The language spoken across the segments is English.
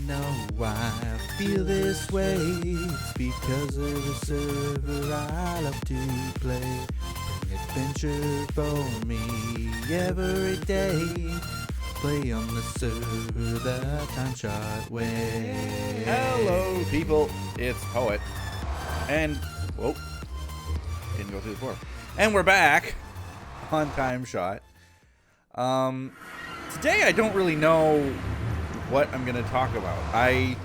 know why I feel this way. It's because of the server I love to play. Bring adventure for me every day. Play on the server the TimeShot way. Hello, people. It's Poet. And, whoa, didn't go through the floor. And we're back on TimeShot. Today I don't really know what I'm going to talk about. I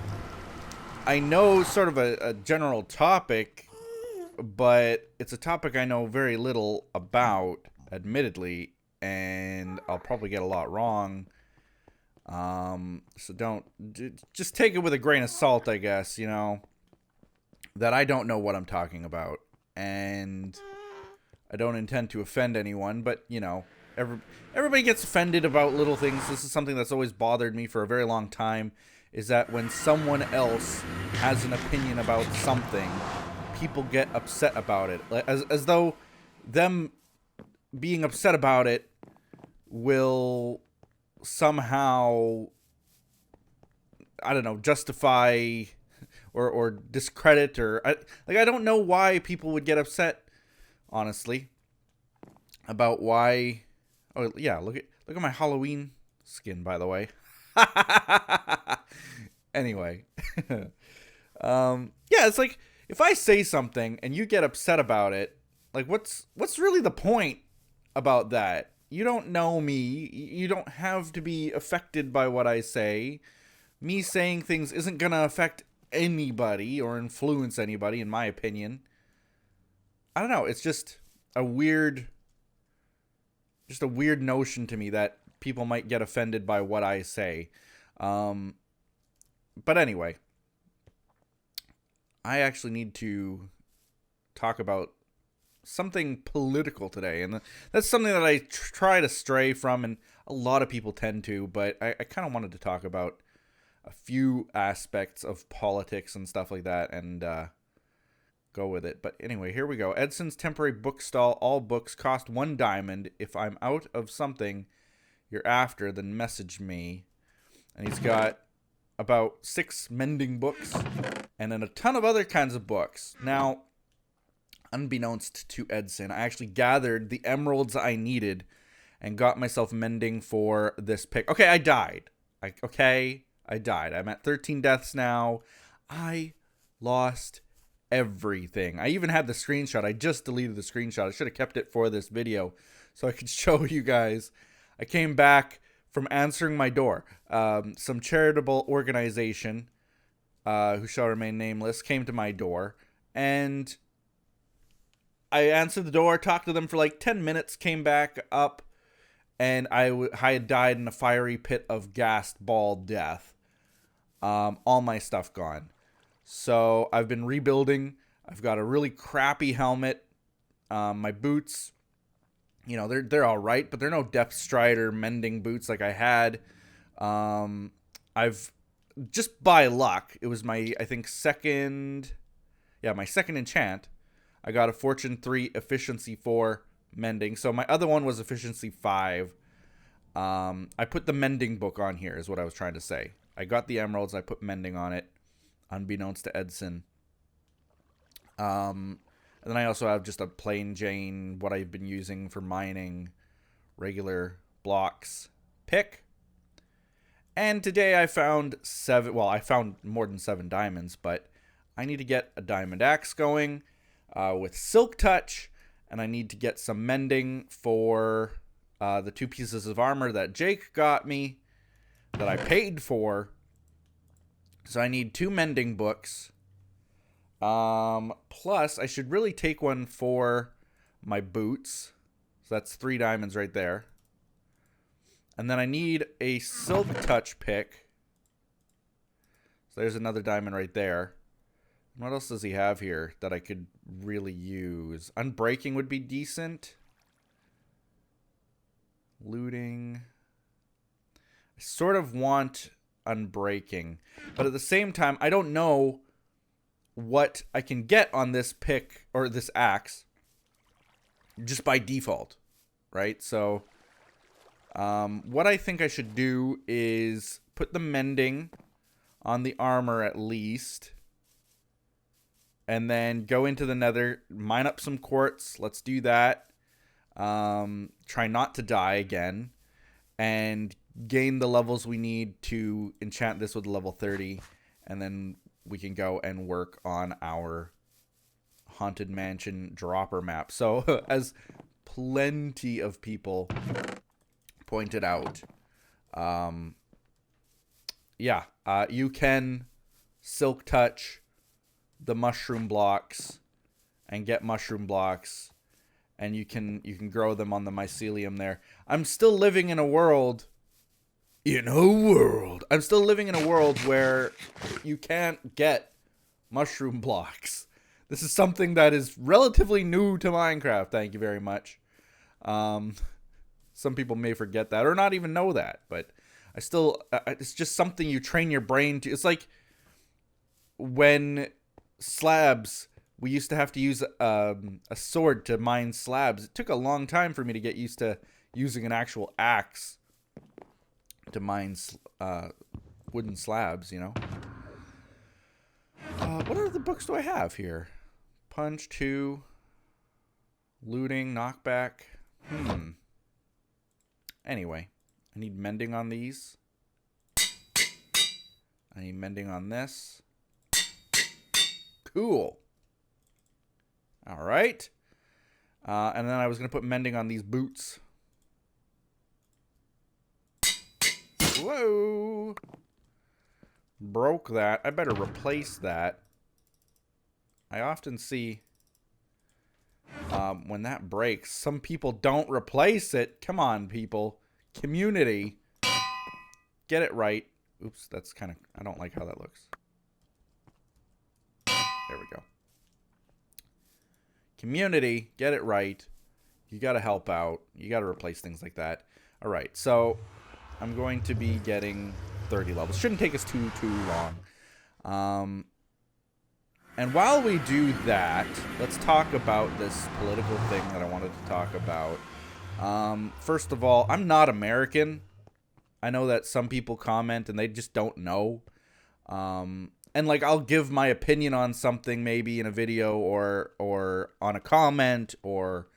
know sort of a general topic, but it's a topic I know very little about, admittedly, and I'll probably get a lot wrong. So just take it with a grain of salt, I guess, you know, that I don't know what I'm talking about, and I don't intend to offend anyone, but, you know, everybody gets offended about little things. This is something that's always bothered me for a very long time, is that when someone else has an opinion about something, people get upset about it, as though them being upset about it will somehow, I don't know, justify or discredit I don't know why people would get upset, honestly, about why. Oh yeah, look at my Halloween skin, by the way. Anyway, yeah, it's like if I say something and you get upset about it, like what's really the point about that? You don't know me. You don't have to be affected by what I say. Me saying things isn't going to affect anybody or influence anybody, in my opinion. I don't know. It's just a weird notion to me that people might get offended by what I say. But anyway, I actually need to talk about something political today, and that's something that I try to stray from, and a lot of people tend to, but I kind of wanted to talk about a few aspects of politics and stuff like that, and go with it. But anyway, here we go. Edson's temporary book stall. All books cost 1 diamond. If I'm out of something you're after, then message me. And he's got about 6 mending books and then a ton of other kinds of books. Now, unbeknownst to Edson, I actually gathered the emeralds I needed and got myself mending for this pick. Okay, I died. I died. I'm at 13 deaths now. I lost everything. I even had the screenshot. I just deleted the screenshot. I should have kept it for this video so I could show you guys. I came back from answering my door. Some charitable organization, who shall remain nameless, came to my door, and I answered the door, talked to them for like 10 minutes, came back up, and I had died in a fiery pit of gassed ball death. All my stuff gone. So I've been rebuilding. I've got a really crappy helmet. My boots, you know, they're all right, but they're no Depth Strider mending boots like I had. I've just by luck, it was my, I think, my second enchant. I got a Fortune 3 Efficiency 4 mending. So my other one was Efficiency 5. I put the mending book on here is what I was trying to say. I got the emeralds. I put mending on it, unbeknownst to Edson. And then I also have just a plain Jane, what I've been using for mining, regular blocks pick. And today I found I found more than 7 diamonds, but I need to get a diamond axe going with Silk Touch, and I need to get some mending for the 2 pieces of armor that Jake got me, that I paid for. So I need 2 mending books. Plus, I should really take one for my boots. So that's 3 diamonds right there. And then I need a Silk Touch pick. So there's another diamond right there. What else does he have here that I could really use? Unbreaking would be decent. Looting. I sort of want Unbreaking. But at the same time, I don't know what I can get on this pick or this axe just by default, right? So what I think I should do is put the mending on the armor at least. And then go into the nether, mine up some quartz. Let's do that. Try not to die again. And gain the levels we need to enchant this with level 30. And then we can go and work on our Haunted Mansion dropper map. So, as plenty of people pointed out, you can silk touch the mushroom blocks and get mushroom blocks, and you can grow them on the mycelium there. I'm still living in a world I'm still living in a world where you can't get mushroom blocks. This is something that is relatively new to Minecraft. Thank you very much. Some people may forget that or not even know that, but I still, it's just something you train your brain to. It's like when slabs, we used to have to use a sword to mine slabs. It took a long time for me to get used to using an actual axe to mine wooden slabs, you know. What other books do I have here? Punch 2, looting, knockback. Anyway, I need mending on these. I need mending on this. Cool. All right. And then I was going to put mending on these boots. Whoa. Broke that. I better replace that. I often see when that breaks, some people don't replace it. Come on, people. Community. Get it right. Oops, that's kind of... I don't like how that looks. There we go. Community, get it right. You got to help out. You got to replace things like that. All right, so I'm going to be getting 30 levels. Shouldn't take us too long. And while we do that, let's talk about this political thing that I wanted to talk about. First of all, I'm not American. I know that some people comment and they just don't know. And like, I'll give my opinion on something maybe in a video or on a comment or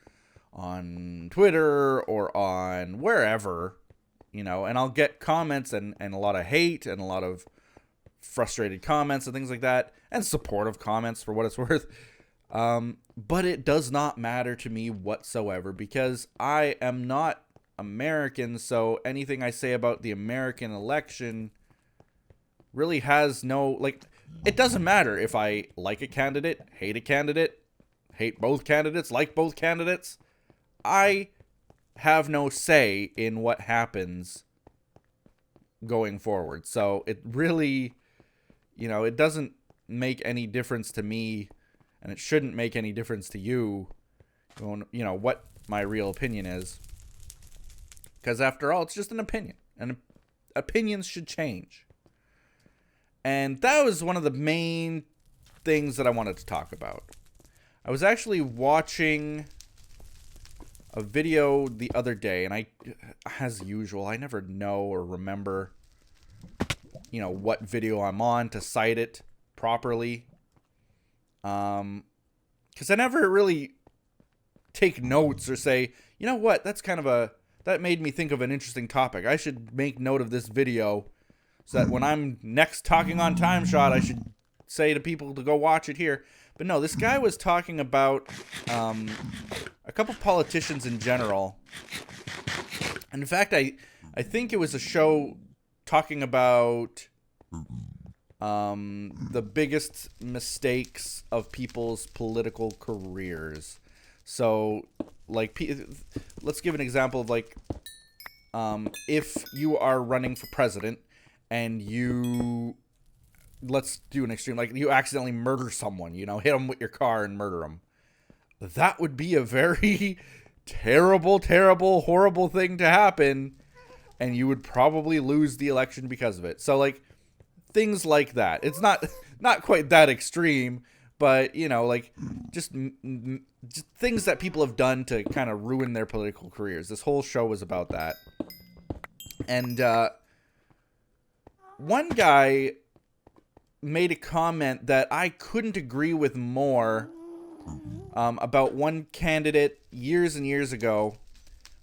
on Twitter or on wherever, you know, and I'll get comments and a lot of hate and a lot of frustrated comments and things like that, and supportive comments for what it's worth. But it does not matter to me whatsoever because I am not American, so anything I say about the American election really has no, like, it doesn't matter if I like a candidate, hate both candidates, like both candidates. I have no say in what happens going forward. So it really, you know, it doesn't make any difference to me, and it shouldn't make any difference to you, you know, what my real opinion is. Because after all, it's just an opinion, and opinions should change. And that was one of the main things that I wanted to talk about. I was actually watching a video the other day, and I, as usual, I never know or remember, you know, what video I'm on to cite it properly. Because I never really take notes or say, you know what, that's kind of that made me think of an interesting topic. I should make note of this video so that when I'm next talking on TimeShot, I should say to people to go watch it here. But no, this guy was talking about a couple politicians in general. And in fact, I think it was a show talking about the biggest mistakes of people's political careers. So, like, let's give an example of, like, if you are running for president and you, let's do an extreme, like, you accidentally murder someone, you know, hit them with your car and murder them. That would be a very terrible, horrible thing to happen, and you would probably lose the election because of it. So, like, things like that. It's not quite that extreme, but, you know, like, just things that people have done to kind of ruin their political careers. This whole show was about that. And one guy made a comment that I couldn't agree with more about one candidate years and years ago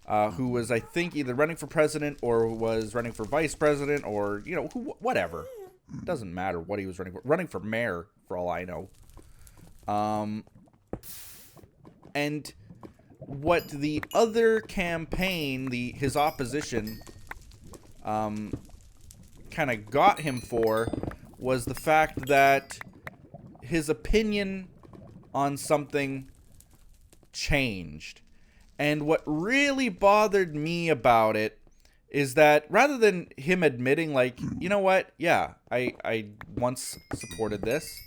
who was, I think, either running for president or was running for vice president or, you know, whatever. It doesn't matter what he was running for. Running for mayor, for all I know. And what the other campaign, his opposition, kind of got him for was the fact that his opinion on something changed. And what really bothered me about it is that rather than him admitting, like, you know what, yeah, I once supported this,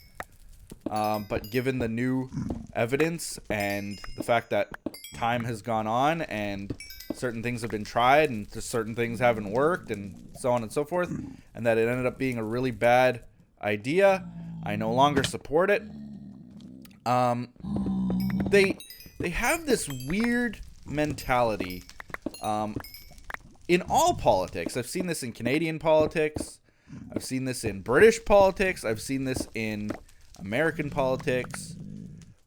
but given the new evidence and the fact that time has gone on and certain things have been tried and certain things haven't worked and so on and so forth, and that it ended up being a really bad idea, I no longer support it. They have this weird mentality in all politics. I've seen this in Canadian politics. I've seen this in British politics. I've seen this in American politics,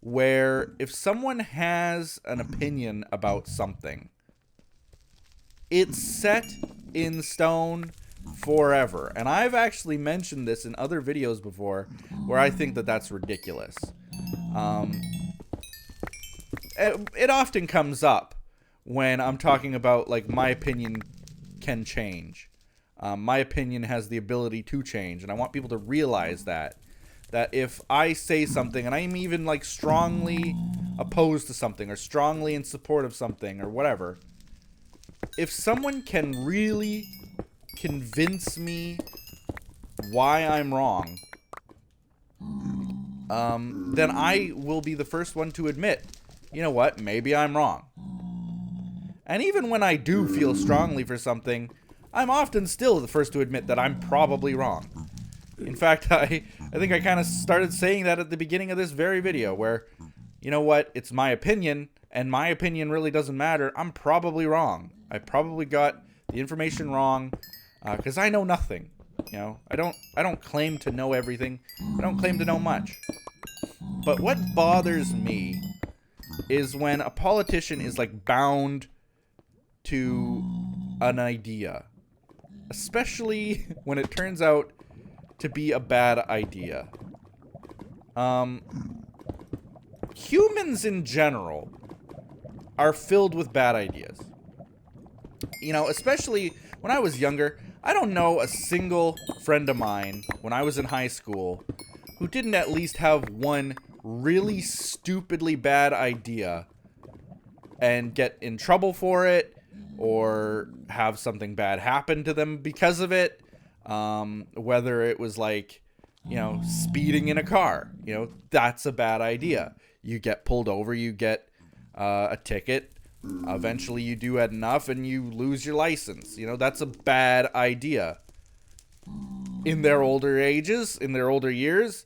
where if someone has an opinion about something, it's set in stone forever. And I've actually mentioned this in other videos before, where I think that that's ridiculous. It often comes up when I'm talking about, like, my opinion can change. My opinion has the ability to change, and I want people to realize that if I say something and I'm even, like, strongly opposed to something or strongly in support of something or whatever, if someone can really convince me why I'm wrong, then I will be the first one to admit, you know what, maybe I'm wrong. And even when I do feel strongly for something, I'm often still the first to admit that I'm probably wrong. In fact, I think I kind of started saying that at the beginning of this very video, where, you know what, it's my opinion, and my opinion really doesn't matter. I'm probably wrong. I probably got the information wrong, because I know nothing. You know, I don't claim to know everything. I don't claim to know much. But what bothers me is when a politician is, like, bound to an idea, especially when it turns out to be a bad idea. Humans in general are filled with bad ideas. You know, especially when I was younger, I don't know a single friend of mine when I was in high school who didn't at least have one really stupidly bad idea and get in trouble for it, or have something bad happen to them because of it. Whether it was, like, you know, speeding in a car, you know, that's a bad idea. You get pulled over, you get a ticket. Eventually you do enough and you lose your license. You know, that's a bad idea. In their older ages, in their older years,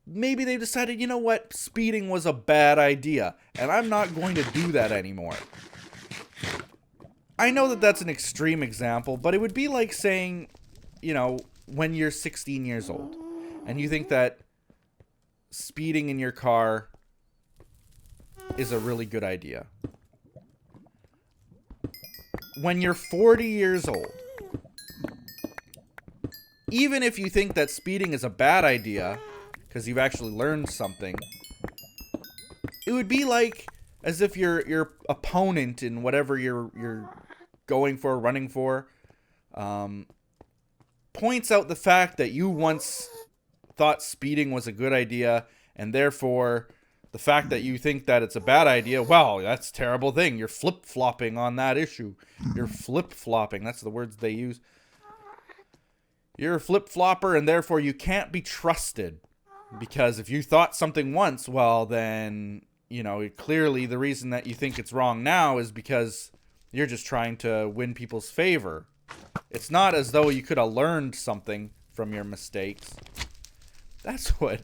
maybe they decided, you know what, speeding was a bad idea, and I'm not going to do that anymore. I know that that's an extreme example, but it would be like saying, you know, when you're 16 years old and you think that speeding in your car is a really good idea. When you're 40 years old, even if you think that speeding is a bad idea because you've actually learned something, it would be like as if your opponent in whatever you're going for, running for, points out the fact that you once thought speeding was a good idea, and therefore the fact that you think that it's a bad idea, well, that's a terrible thing. You're flip-flopping on that issue. You're flip-flopping. That's the words they use. You're a flip-flopper, and therefore you can't be trusted. Because if you thought something once, well, then, you know, clearly the reason that you think it's wrong now is because you're just trying to win people's favor. It's not as though you could have learned something from your mistakes. That's what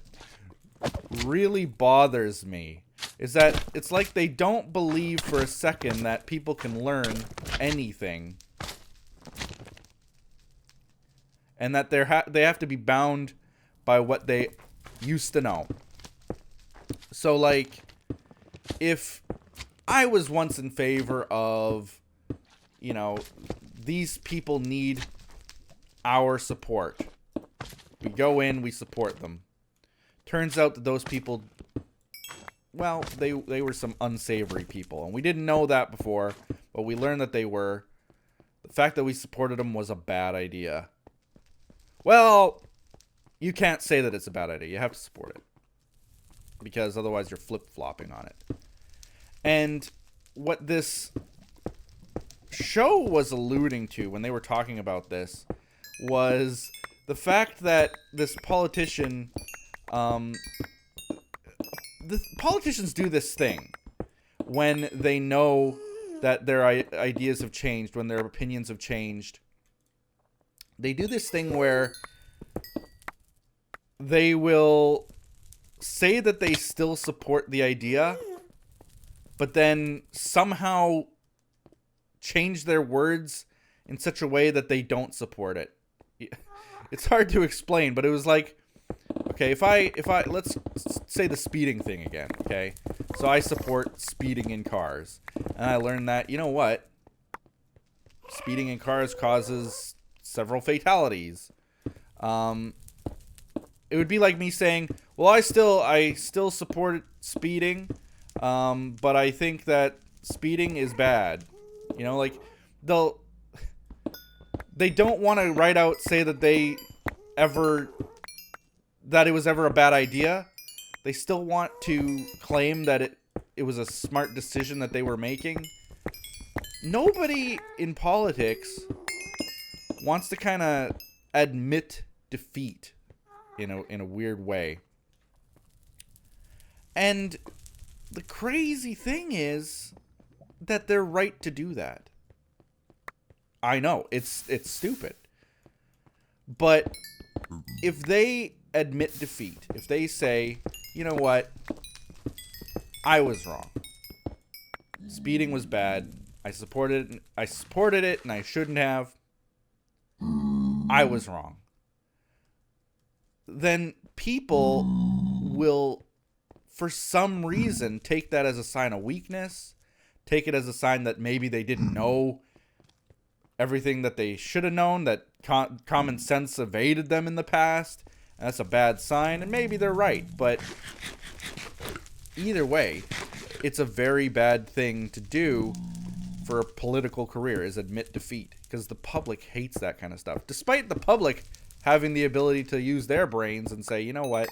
really bothers me, is that it's like they don't believe for a second that people can learn anything, and that they have to be bound by what they used to know. So, like, if I was once in favor of, you know, these people need our support. We go in, we support them. Turns out that those people, well, they were some unsavory people. And we didn't know that before, but we learned that they were. The fact that we supported them was a bad idea. Well, you can't say that it's a bad idea. You have to support it. Because otherwise you're flip-flopping on it. And what this show was alluding to when they were talking about this was the fact that this politician, the politicians do this thing when they know that their ideas have changed, when their opinions have changed. They do this thing where they will say that they still support the idea, but then somehow change their words in such a way that they don't support it. It's hard to explain, but it was like, okay, if I let's say the speeding thing again, okay? So I support speeding in cars. And I learned that, you know what? Speeding in cars causes several fatalities. It would be like me saying, well, I still support speeding, but I think that speeding is bad. You know, like, they don't want to right out say that that it was ever a bad idea. They still want to claim that it was a smart decision that they were making. Nobody in politics wants to kind of admit defeat in a weird way. And the crazy thing is that they're right to do that. I know, it's stupid. But if they admit defeat, if they say, you know what, I was wrong. Speeding was bad. I supported it and I shouldn't have. I was wrong. Then people will, for some reason, take that as a sign of weakness. Take it as a sign that maybe they didn't know everything that they should have known, that common sense evaded them in the past. And that's a bad sign, and maybe they're right. But either way, it's a very bad thing to do for a political career, is admit defeat. Because the public hates that kind of stuff. Despite the public having the ability to use their brains and say, you know what,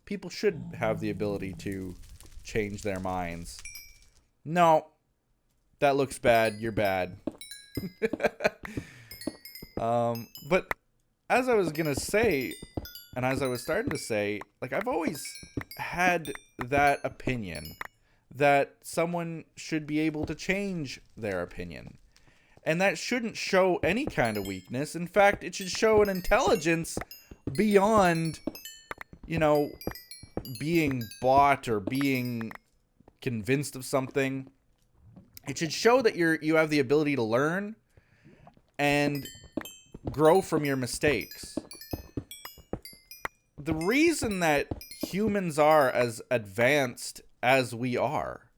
people should have the ability to change their minds. No, that looks bad, you're bad. But as I was gonna say, and as I was starting to say, like, I've always had that opinion that someone should be able to change their opinion. And that shouldn't show any kind of weakness. In fact, it should show an intelligence beyond, you know, being bought or being convinced of something. It should show that you have the ability to learn and grow from your mistakes. The reason that humans are as advanced as we are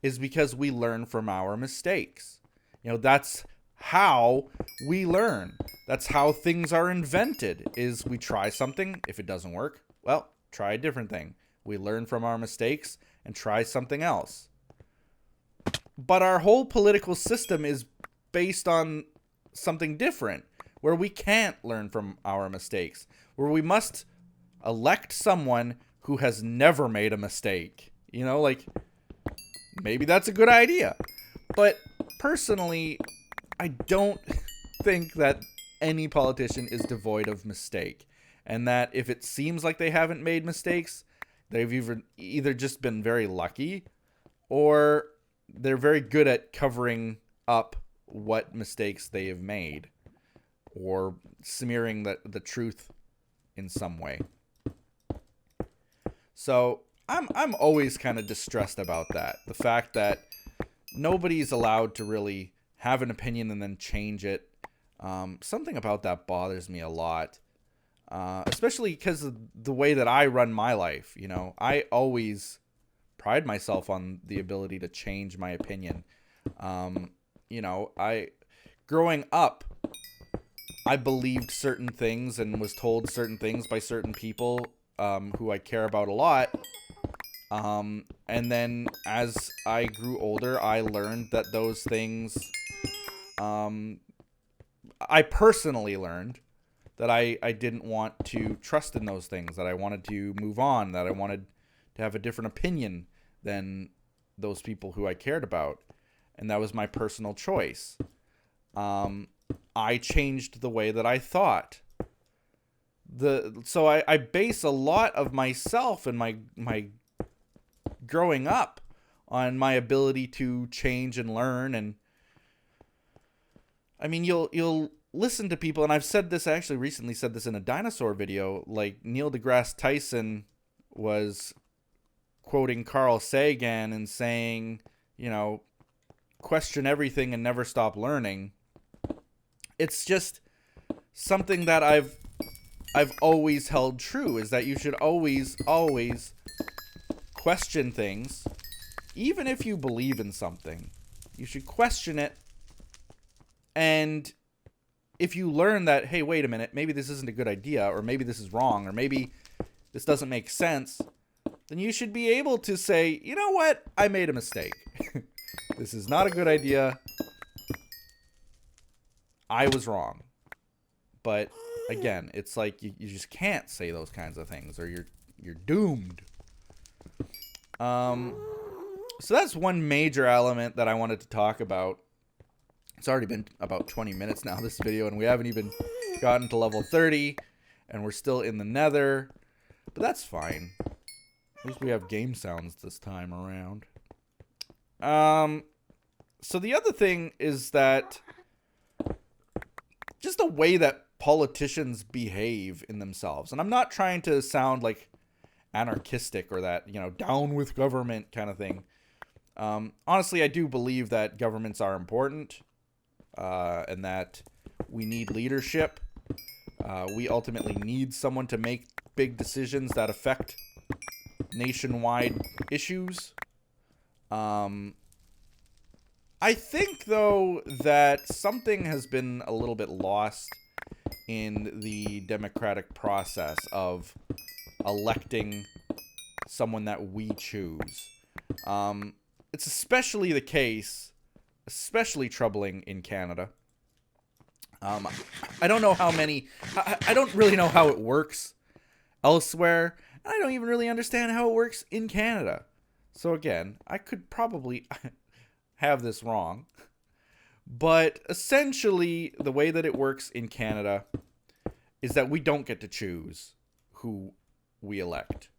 is because we learn from our mistakes. You know, that's how we learn. That's how things are invented, is we try something. If it doesn't work, well, try a different thing. We learn from our mistakes and try something else. But our whole political system is based on something different, where we can't learn from our mistakes, where we must elect someone who has never made a mistake. You know, like, maybe that's a good idea. But personally, I don't think that any politician is devoid of mistake. And that if it seems like they haven't made mistakes, they've either just been very lucky, or they're very good at covering up what mistakes they have made, or smearing the truth in some way. So I'm always kind of distressed about that. The fact that nobody's allowed to really have an opinion and then change it. Something about that bothers me a lot. especially because of the way that I run my life. You know, I always pride myself on the ability to change my opinion. You know, growing up, I believed certain things and was told certain things by certain people who I care about a lot. And then as I grew older, I learned that those things, I personally learned that I didn't want to trust in those things, that I wanted to move on, that I wanted to have a different opinion than those people who I cared about. And that was my personal choice. I changed the way that I thought. So I base a lot of myself and my growing up on my ability to change and learn. And I mean, you'll listen to people, and I've said this, I actually recently said this in a dinosaur video, like Neil deGrasse Tyson was quoting Carl Sagan and saying, you know, question everything and never stop learning. It's just something that I've always held true, is that you should always question things. Even if you believe in something, you should question it. And if you learn that, hey, wait a minute, maybe this isn't a good idea, or maybe this is wrong, or maybe this doesn't make sense, then you should be able to say, you know what, I made a mistake. This is not a good idea. I was wrong. But again, it's like you just can't say those kinds of things, or you're doomed. So that's one major element that I wanted to talk about. It's already been about 20 minutes now, this video, and we haven't even gotten to level 30, and we're still in the nether. But that's fine. At least we have game sounds this time around. So the other thing is that just the way that politicians behave in themselves. And I'm not trying to sound like anarchistic or that, you know, down with government kind of thing. Honestly, I do believe that governments are important, and that we need leadership. We ultimately need someone to make big decisions that affect nationwide issues. I think, though, that something has been a little bit lost in the democratic process of electing someone that we choose. It's especially the case, especially troubling in Canada. I don't know how many... I don't really know how it works elsewhere. I don't even really understand how it works in Canada. So again, I could probably have this wrong. But essentially, the way that it works in Canada is that we don't get to choose who we elect.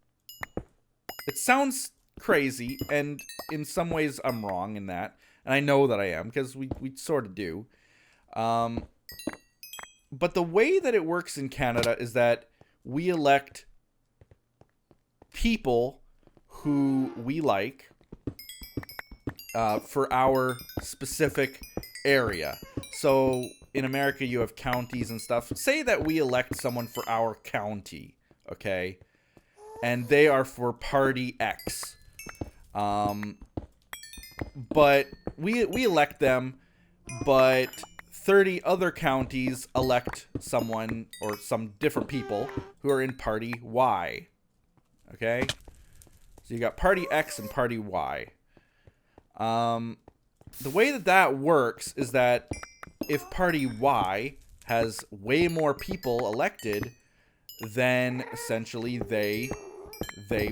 It sounds crazy, and in some ways I'm wrong in that. And I know that I am, because we sort of do. But the way that it works in Canada is that we elect people who we like for our specific area. So in America, you have counties and stuff. Say that we elect someone for our county, okay? And they are for party X. But we elect them, but 30 other counties elect someone or some different people who are in party Y. Okay? So you got party X and party Y. The way that works is that if party Y has way more people elected, then essentially they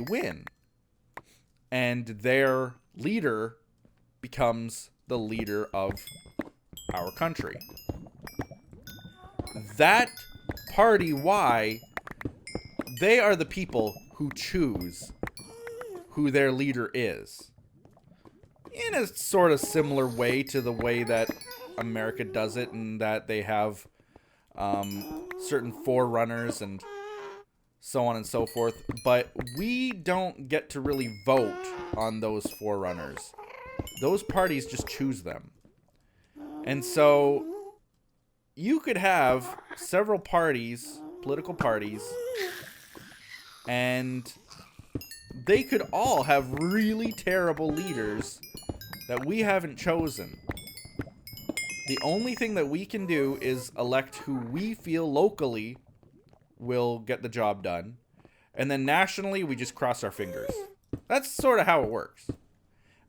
win. And their leader becomes the leader of our country. That party Y, they are the people who choose who their leader is. In a sort of similar way to the way that America does it, in that they have certain forerunners and so on and so forth. But we don't get to really vote on those forerunners. Those parties just choose them. And so you could have several parties political parties, and they could all have really terrible leaders that we haven't chosen. The only thing that we can do is elect who we feel locally will get the job done. And then nationally, we just cross our fingers. That's sort of how it works.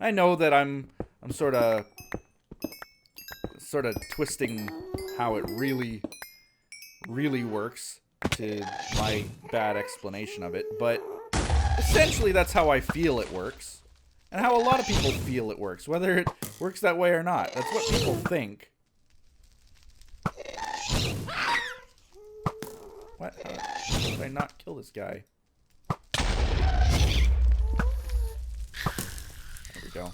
I know that I'm sort of twisting how it really works to my bad explanation of it, but essentially that's how I feel it works, and how a lot of people feel it works, whether it works that way or not. That's what people think. What? How did I not kill this guy? There we go.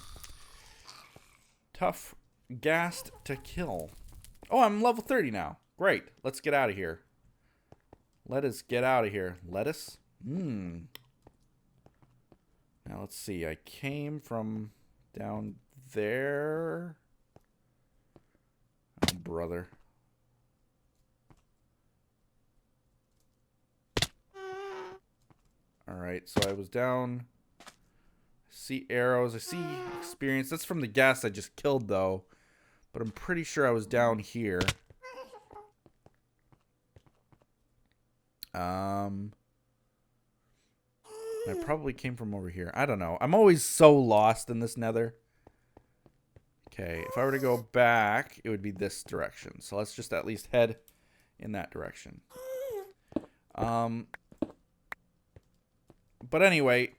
Tough, gassed to kill. Oh, I'm level 30 now. Great. Let's get out of here. Let us get out of here. Lettuce? Now let's see. I came from down there. Oh, brother. Alright, so I was down. I see arrows. I see experience. That's from the gas I just killed, though. But I'm pretty sure I was down here. I probably came from over here. I don't know. I'm always so lost in this nether. Okay, if I were to go back, it would be this direction. So let's just at least head in that direction. But anyway,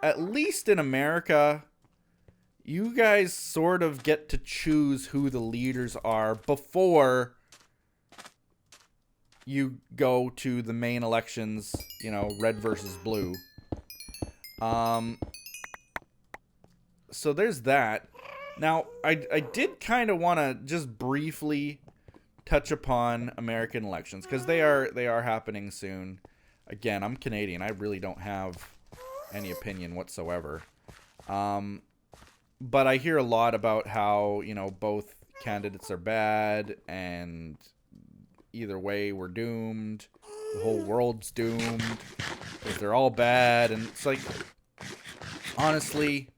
at least in America, you guys sort of get to choose who the leaders are before you go to the main elections, you know, red versus blue. So there's that. Now, I did kind of want to just briefly touch upon American elections, because they are happening soon. Again, I'm Canadian. I really don't have any opinion whatsoever. But I hear a lot about how, you know, both candidates are bad, and either way we're doomed. The whole world's doomed. If they're all bad, and it's like, honestly,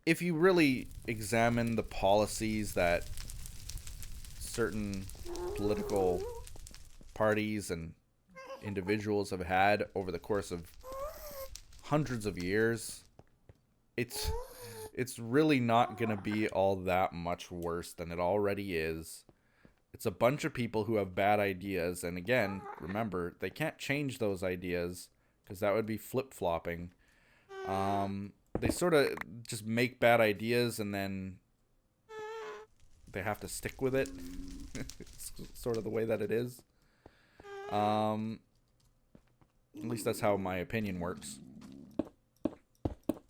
if you really examine the policies that certain political parties and individuals have had over the course of hundreds of years, it's really not going to be all that much worse than it already is. It's a bunch of people who have bad ideas, and again, remember, they can't change those ideas because that would be flip-flopping. They sort of just make bad ideas and then they have to stick with it. It's sort of the way that it is. At least that's how my opinion works.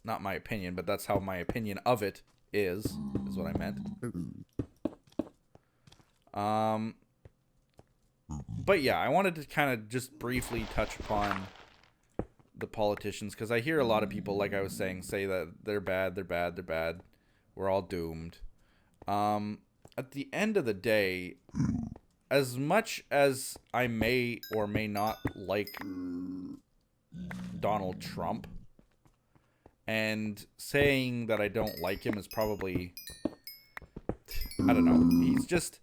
Not my opinion, but that's how my opinion of it is what I meant. But yeah, I wanted to kind of just briefly touch upon the politicians, because I hear a lot of people, like I was saying, say that they're bad, they're bad, they're bad. We're all doomed. At the end of the day, as much as I may or may not like Donald Trump, and saying that I don't like him is probably, I don't know, he's just,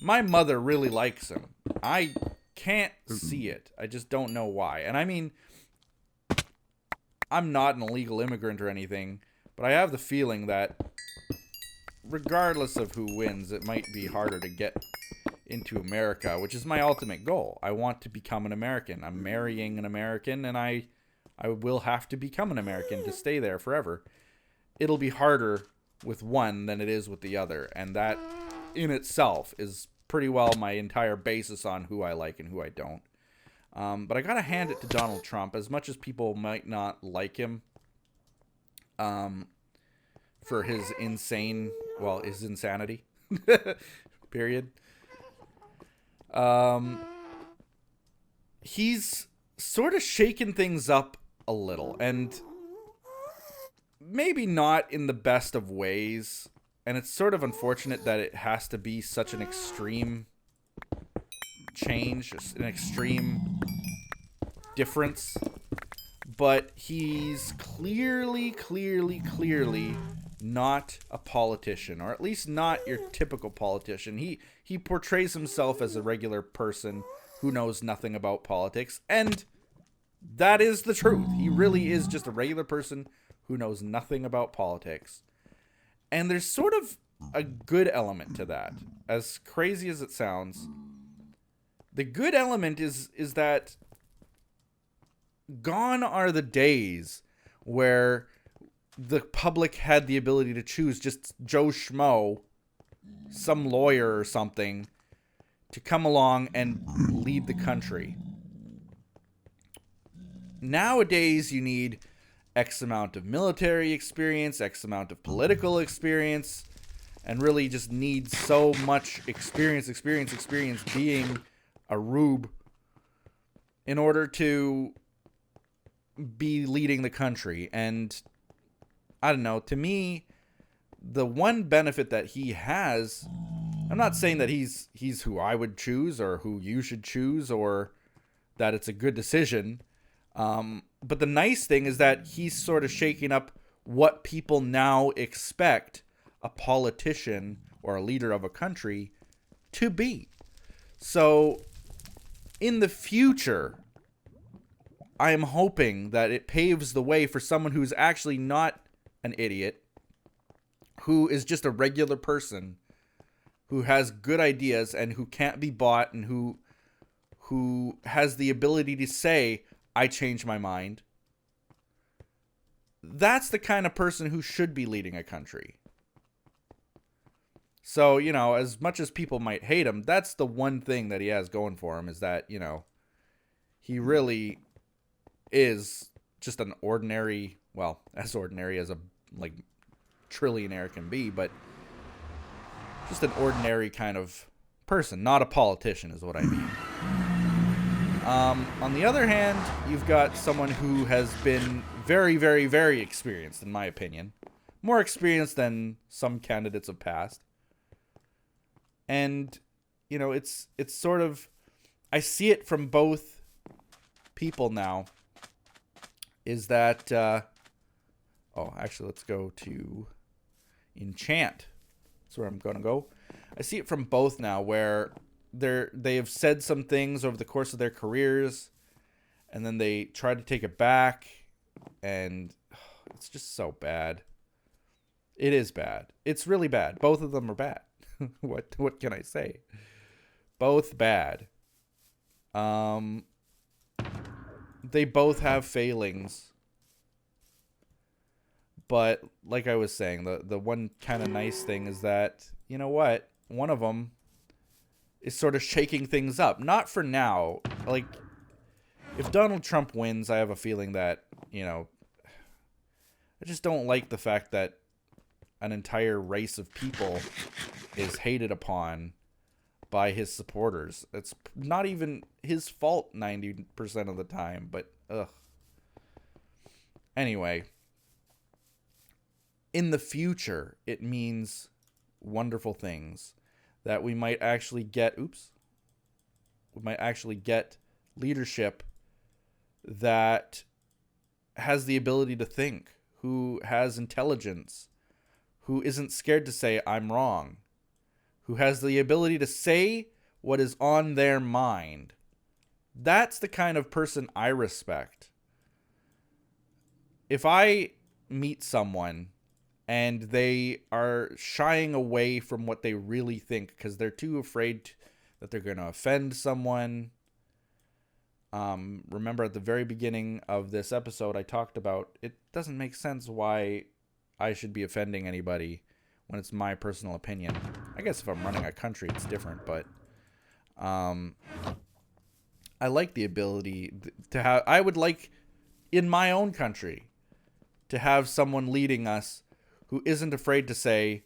my mother really likes him. I can't see it. I just don't know why. And I mean, I'm not an illegal immigrant or anything, but I have the feeling that regardless of who wins, it might be harder to get into America, which is my ultimate goal. I want to become an American. I'm marrying an American, and I will have to become an American to stay there forever. It'll be harder with one than it is with the other, and that in itself is pretty well my entire basis on who I like and who I don't. But I gotta hand it to Donald Trump. As much as people might not like him for his his insanity, period. He's sort of shaken things up a little, and maybe not in the best of ways. And it's sort of unfortunate that it has to be such an extreme change, an extreme difference. But he's clearly not a politician, or at least not your typical politician. He portrays himself as a regular person who knows nothing about politics, and that is the truth. He really is just a regular person who knows nothing about politics. And there's sort of a good element to that. As crazy as it sounds, the good element is that gone are the days where the public had the ability to choose just Joe Schmo, some lawyer or something, to come along and lead the country. Nowadays, you need X amount of military experience, X amount of political experience, and really just need so much experience being a rube in order to be leading the country. And I don't know, to me, the one benefit that he has, I'm not saying that he's who I would choose or who you should choose or that it's a good decision. But the nice thing is that he's sort of shaking up what people now expect a politician or a leader of a country to be. So in the future, I am hoping that it paves the way for someone who's actually not an idiot, who is just a regular person, who has good ideas and who can't be bought, and who has the ability to say, I changed my mind. That's the kind of person who should be leading a country. So, you know, as much as people might hate him, that's the one thing that he has going for him, is that, you know, he really is just an ordinary, well, as ordinary as a, like, trillionaire can be, but just an ordinary kind of person, not a politician is what I mean. On the other hand, you've got someone who has been very experienced, in my opinion. More experienced than some candidates of past. And, you know, it's sort of, I see it from both people now, is that, actually, let's go to Enchant. That's where I'm going to go. I see it from both now, where they have said some things over the course of their careers, and then they try to take it back, and it's just so bad. It is bad. It's really bad. Both of them are bad. What can I say? Both bad. They both have failings. But like I was saying, the one kind of nice thing is that, you know what? One of them is sort of shaking things up. Not for now. Like, if Donald Trump wins, I have a feeling that, you know, I just don't like the fact that an entire race of people is hated upon by his supporters. It's not even his fault 90% of the time, but ugh. Anyway, in the future, it means wonderful things that we might actually get, leadership that has the ability to think, who has intelligence, who isn't scared to say, I'm wrong, who has the ability to say what is on their mind. That's the kind of person I respect. If I meet someone and they are shying away from what they really think because they're too afraid that they're going to offend someone. Remember at the very beginning of this episode, I talked about it doesn't make sense why I should be offending anybody when it's my personal opinion. I guess if I'm running a country, it's different, but I like the ability to have, I would like in my own country to have someone leading us who isn't afraid to say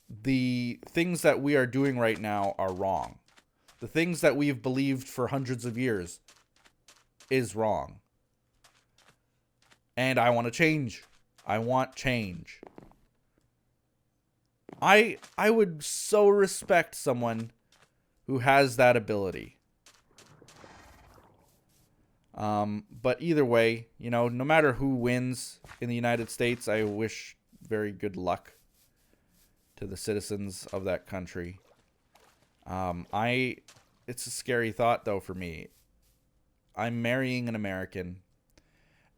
the things that we are doing right now are wrong. The things that we've believed for hundreds of years is wrong. And I want to change. I want change. I would so respect someone who has that ability. But either way, you know, no matter who wins in the United States, I wish very good luck to the citizens of that country. It's a scary thought though for me. I'm marrying an American,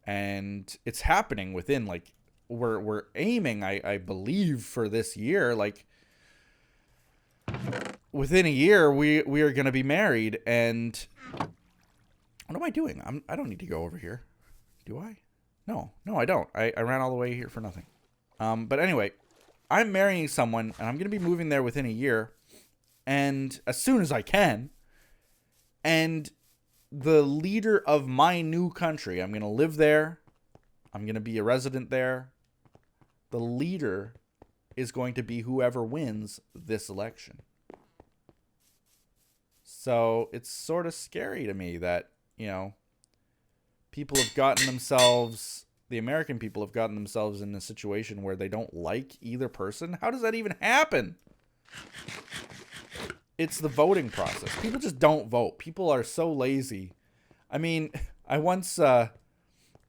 and it's happening within, like, we're aiming, I believe, for this year, like within a year we are going to be married. And what am I doing? I don't need to go over here. Do I? No, I don't. I ran all the way here for nothing. But anyway, I'm marrying someone, and I'm going to be moving there within a year, and as soon as I can. And the leader of my new country, I'm going to live there. I'm going to be a resident there. The leader is going to be whoever wins this election. So it's sort of scary to me that, you know, people have gotten themselves, the American people have gotten themselves in a situation where they don't like either person. How does that even happen? It's the voting process. People just don't vote. People are so lazy. I mean, I once,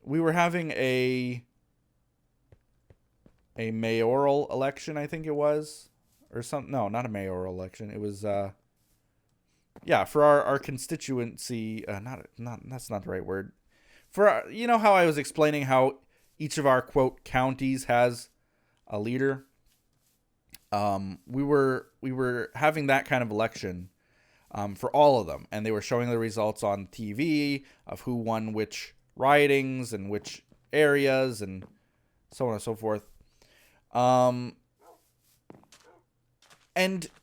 we were having a mayoral election, I think it was, or something. No, not a mayoral election. It was, yeah, for our constituency. That's not the right word. For our, you know how I was explaining how each of our quote counties has a leader. We were having that kind of election, for all of them, and they were showing the results on TV of who won which ridings and which areas and so on and so forth. And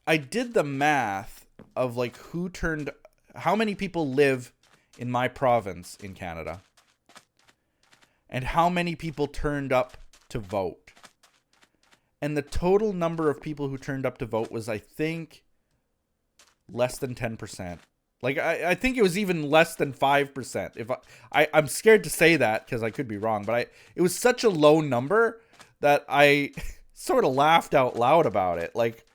I did the math of like how many people live in my province in Canada, and how many people turned up to vote. And the total number of people who turned up to vote was, I think, less than 10%. Like, I think it was even less than 5%. If I'm scared to say that because I could be wrong, but it was such a low number that I sort of laughed out loud about it. Like,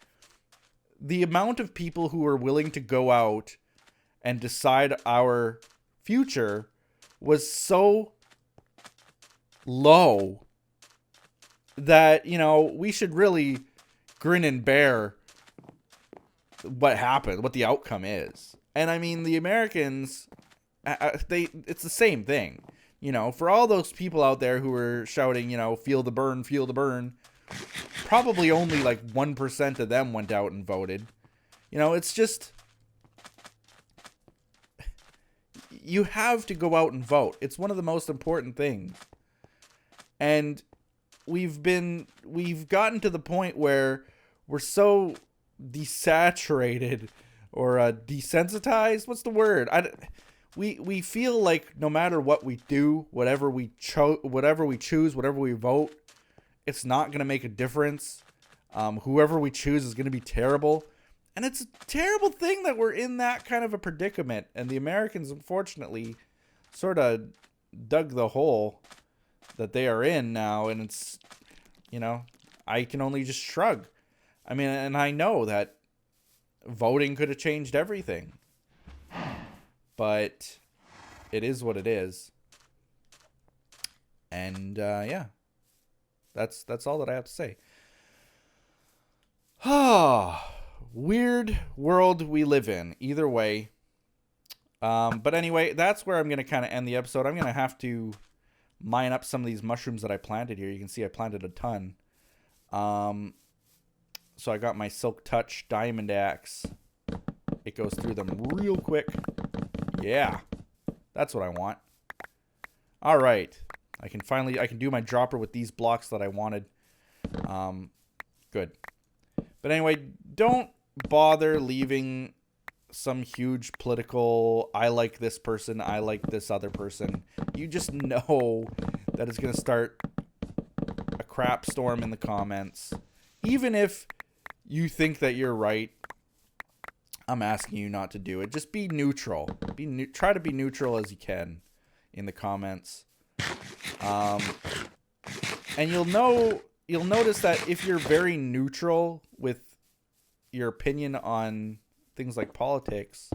the amount of people who were willing to go out and decide our future was so low that, you know, we should really grin and bear what happened, what the outcome is. And I mean, the Americans, it's the same thing. You know, for all those people out there who were shouting, you know, feel the burn, probably only like 1% of them went out and voted. You know, it's just, you have to go out and vote. It's one of the most important things. And we've gotten to the point where we're so desaturated or desensitized. What's the word? We feel like no matter what we do, whatever we choose, whatever we vote, it's not going to make a difference. Whoever we choose is going to be terrible. And it's a terrible thing that we're in that kind of a predicament. And the Americans, unfortunately, sort of dug the hole that they are in now. And it's, you know, I can only just shrug. I mean, and I know that voting could have changed everything. But it is what it is. And, yeah. That's all that I have to say. Weird world we live in. Either way. But anyway, that's where I'm going to kind of end the episode. I'm going to have to mine up some of these mushrooms that I planted here. You can see I planted a ton. So I got my Silk Touch diamond axe. It goes through them real quick. Yeah. That's what I want. All right. I can do my dropper with these blocks that I wanted. Good. But anyway, don't bother leaving some huge political, I like this person, I like this other person. You just know that it's going to start a crap storm in the comments. Even if you think that you're right, I'm asking you not to do it. Just be neutral. Try to be neutral as you can in the comments. And you'll notice that if you're very neutral with your opinion on things like politics,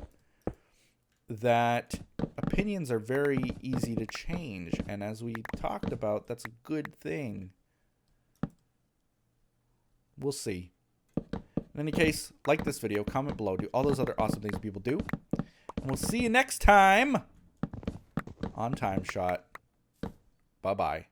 that opinions are very easy to change. And as we talked about, that's a good thing. We'll see. In any case, like this video, comment below, do all those other awesome things people do. And we'll see you next time on TimeShot. Bye-bye.